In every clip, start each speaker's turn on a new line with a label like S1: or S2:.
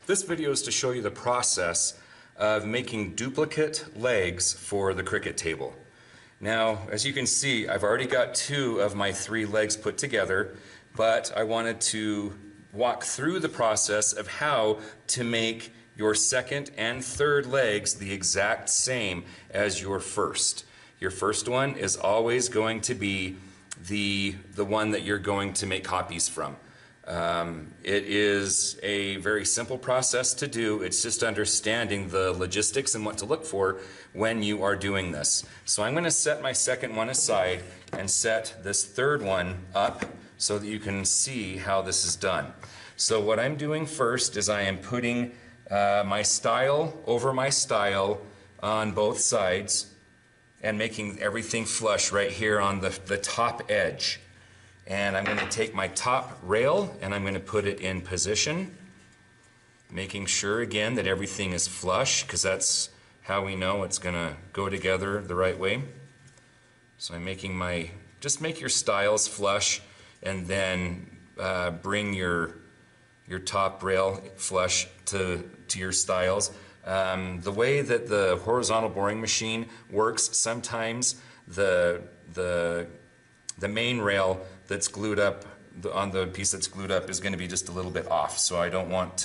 S1: This video is to show you the process of making duplicate legs for the Cricut table. Now, as you can see, I've already got 2 of my 3 legs put together, but I wanted to walk through the process of how to make your second and third legs the exact same as your first. Your first one is always going to be the one that you're going to make copies from. It is a very simple process to do. It's just understanding the logistics and what to look for when you are doing this. So I'm going to set my second one aside and set this third one up so that you can see how this is done. So what I'm doing first is I am putting my style over my style on both sides and making everything flush right here on the top edge. And I'm going to take my top rail and I'm going to put it in position, making sure again that everything is flush, because that's how we know it's going to go together the right way. So I'm making just make your stiles flush, and then bring your top rail flush to your stiles. The way that the horizontal boring machine works, sometimes the main rail that's glued up on the piece that's glued up is going to be just a little bit off, so I don't want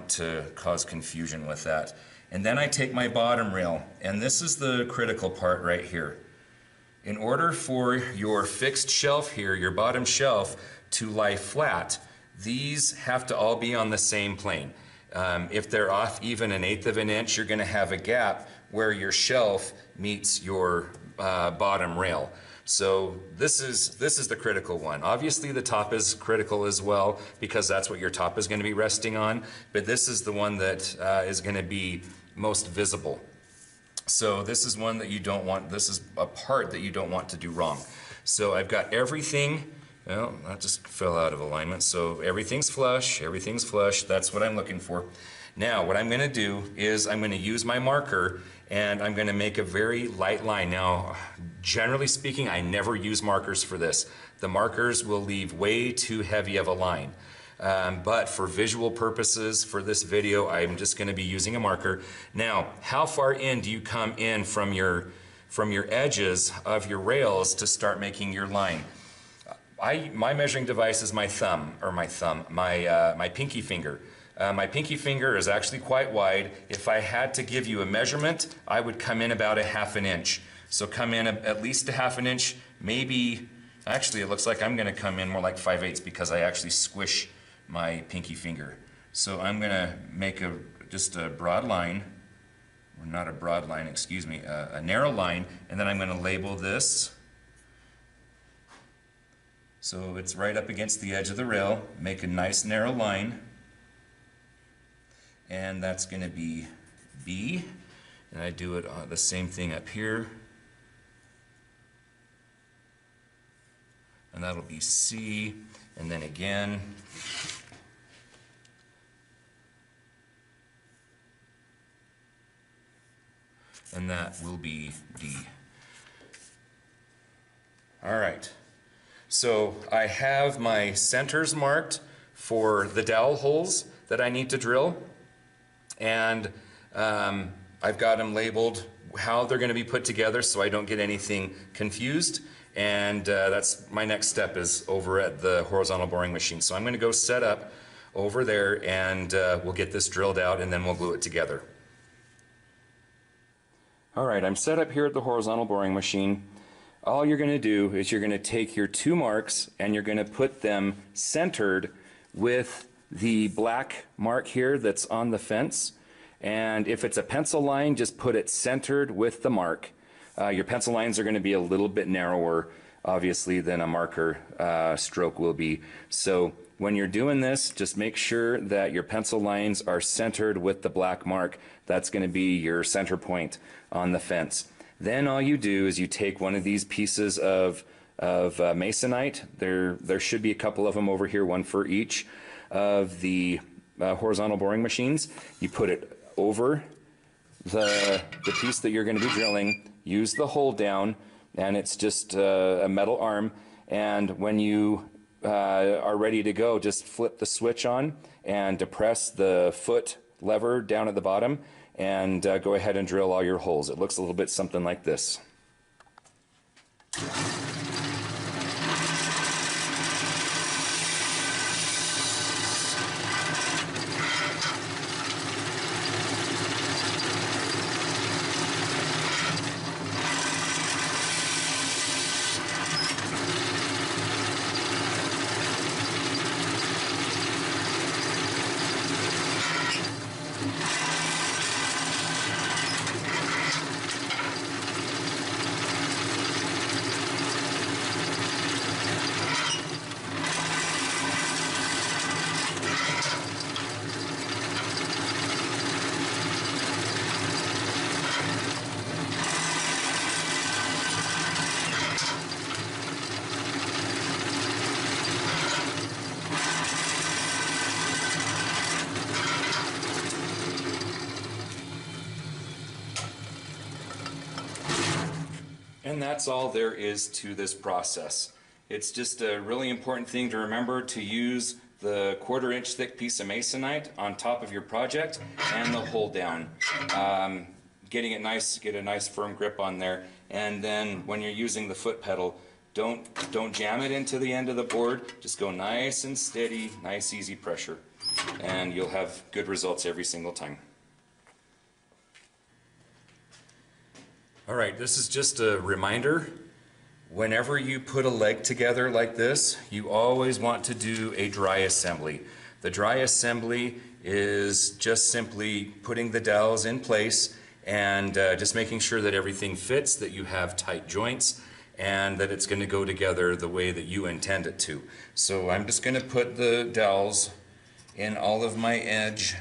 S1: to cause confusion with that. And then I take my bottom rail, and this is the critical part right here. In order for your fixed shelf here, your bottom shelf, to lie flat, these have to all be on the same plane. If they're off even 1/8 of an inch, you're going to have a gap where your shelf meets your bottom rail. So this is the critical one. Obviously the top is critical as well, because that's what your top is going to be resting on, but this is the one that is going to be most visible. So this is one that you don't want, this is a part that you don't want to do wrong. So I've got everything, well, that just fell out of alignment, so everything's flush, that's what I'm looking for. Now what I'm going to do is I'm going to use my marker and I'm going to make a very light line. Now generally speaking, I never use markers for this. The markers will leave way too heavy of a line. But for visual purposes for this video, I'm just going to be using a marker. Now, how far in do you come in from your edges of your rails to start making your line? My measuring device is my pinky finger. My pinky finger is actually quite wide. If I had to give you a measurement, I would come in about 1/2 inch. So come in at least 1/2 inch, maybe, actually it looks like I'm going to come in more like 5/8 because I actually squish my pinky finger. So I'm going to make just a broad line, or not a broad line, excuse me, a narrow line, and then I'm going to label this. So it's right up against the edge of the rail. Make a nice narrow line. And that's going to be B, and I do it the same thing up here, and that'll be C, and then again, and that will be D. Alright, so I have my centers marked for the dowel holes that I need to drill. And I've got them labeled how they're going to be put together so I don't get anything confused, and that's my next step is over at the horizontal boring machine. So I'm going to go set up over there, and we'll get this drilled out and then we'll glue it together. Alright, I'm set up here at the horizontal boring machine. All you're going to do is you're going to take your 2 marks and you're going to put them centered with the black mark here that's on the fence, and if it's a pencil line, just put it centered with the mark. Your pencil lines are going to be a little bit narrower obviously than a marker stroke will be. So when you're doing this, just make sure that your pencil lines are centered with the black mark. That's going to be your center point on the fence. Then all you do is you take one of these pieces of masonite. There should be a couple of them over here, one for each of the horizontal boring machines. You put it over the piece that you're going to be drilling, use the hold down, and it's just a metal arm, and when you are ready to go. Just flip the switch on and depress the foot lever down at the bottom and go ahead and drill all your holes. It looks a little bit something like this. And that's all there is to this process. It's just a really important thing to remember to use the 1/4 inch thick piece of masonite on top of your project and the hole down. Getting it nice, get a nice firm grip on there. And then when you're using the foot pedal, don't jam it into the end of the board. Just go nice and steady, nice easy pressure. And you'll have good results every single time. All right, this is just a reminder. Whenever you put a leg together like this, you always want to do a dry assembly. The dry assembly is just simply putting the dowels in place and just making sure that everything fits, that you have tight joints, and that it's going to go together the way that you intend it to. So I'm just going to put the dowels in all of my edge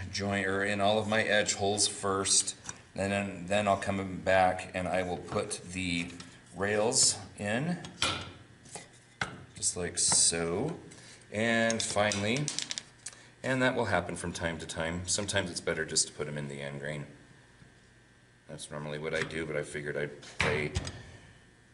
S1: holes first. And then I'll come back and I will put the rails in, just like so. And finally, and that will happen from time to time. Sometimes it's better just to put them in the end grain. That's normally what I do, but I figured I'd play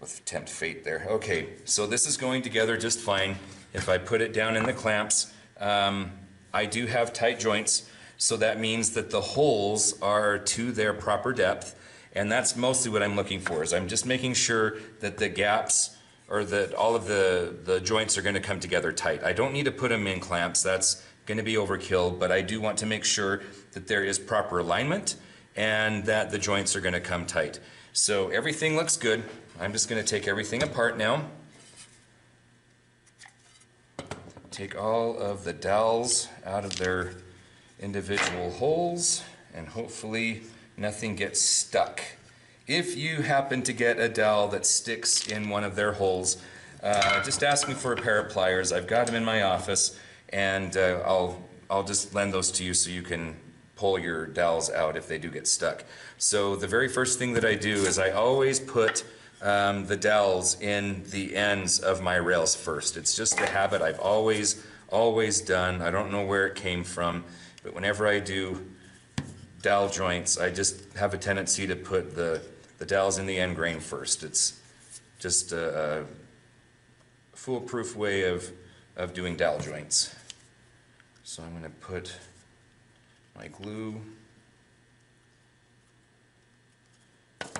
S1: with tempt fate there. Okay, so this is going together just fine. If I put it down in the clamps, I do have tight joints. So that means that the holes are to their proper depth, and that's mostly what I'm looking for. Is I'm just making sure that the gaps, or that all of the joints are going to come together tight. I don't need to put them in clamps. That's going to be overkill, but I do want to make sure that there is proper alignment and that the joints are going to come tight. So everything looks good. I'm just going to take everything apart now. Take all of the dowels out of their individual holes, and hopefully nothing gets stuck. If you happen to get a dowel that sticks in one of their holes, just ask me for a pair of pliers. I've got them in my office, and I'll just lend those to you so you can pull your dowels out if they do get stuck. So the very first thing that I do is I always put the dowels in the ends of my rails first. It's just a habit I've always done. I don't know where it came from, but whenever I do dowel joints, I just have a tendency to put the dowels in the end grain first. It's just a foolproof way of doing dowel joints. So I'm going to put my glue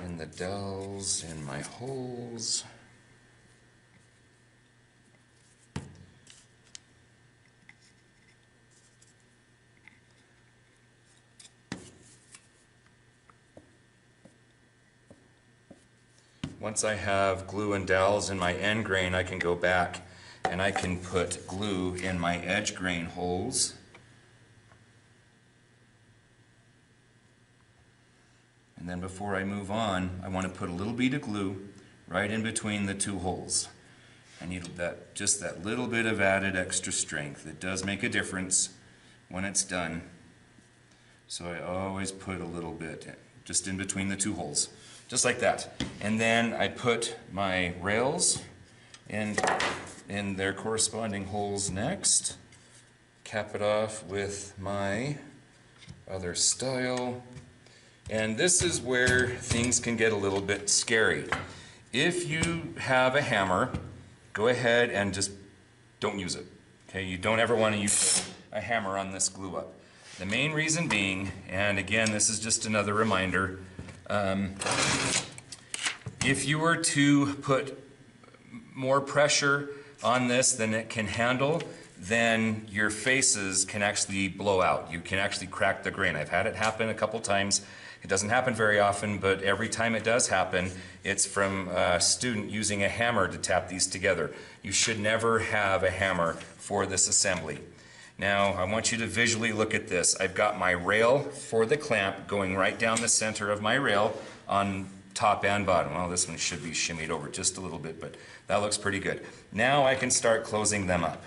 S1: in the dowels in my holes. Once I have glue and dowels in my end grain, I can go back and I can put glue in my edge grain holes. And then before I move on, I want to put a little bead of glue right in between the two holes. I need just that little bit of added extra strength. It does make a difference when it's done. So I always put a little bit just in between the two holes. Just like that. And then I put my rails in their corresponding holes next. Cap it off with my other style. And this is where things can get a little bit scary. If you have a hammer, go ahead and just don't use it. Okay, you don't ever want to use a hammer on this glue up. The main reason being, and again, this is just another reminder, if you were to put more pressure on this than it can handle, then your faces can actually blow out. You can actually crack the grain. I've had it happen a couple times. It doesn't happen very often, but every time it does happen, it's from a student using a hammer to tap these together. You should never have a hammer for this assembly. Now, I want you to visually look at this. I've got my rail for the clamp going right down the center of my rail on top and bottom. Well, this one should be shimmied over just a little bit, but that looks pretty good. Now I can start closing them up.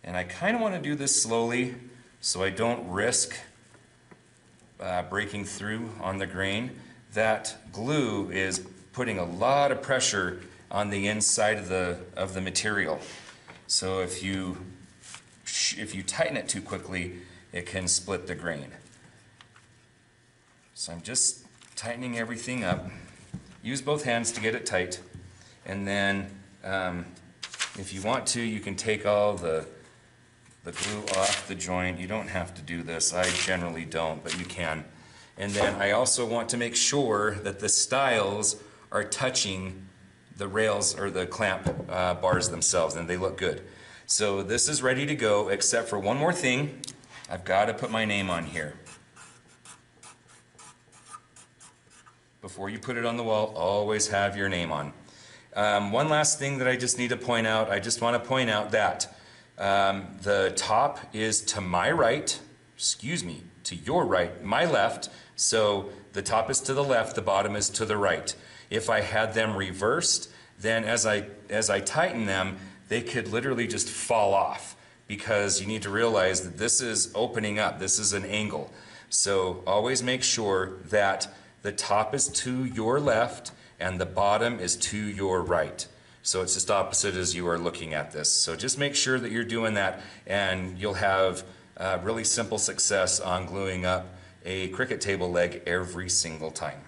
S1: And I kind of want to do this slowly so I don't risk breaking through on the grain. That glue is putting a lot of pressure on the inside of the material. So if you tighten it too quickly, it can split the grain. So I'm just tightening everything up. Use both hands to get it tight. And then if you want to, you can take all the glue off the joint. You don't have to do this. I generally don't, but you can. And then I also want to make sure that the stiles are touching the rails or the clamp bars themselves, and they look good. So this is ready to go, except for one more thing. I've got to put my name on here. Before you put it on the wall, always have your name on. One last thing that I just need to point out, I just want to point out that the top is to my right, to your right, my left, so the top is to the left, the bottom is to the right. If I had them reversed, then as I tighten them, they could literally just fall off, because you need to realize that this is opening up, this is an angle. So always make sure that the top is to your left and the bottom is to your right. So it's just opposite as you are looking at this. So just make sure that you're doing that, and you'll have really simple success on gluing up a Cricut table leg every single time.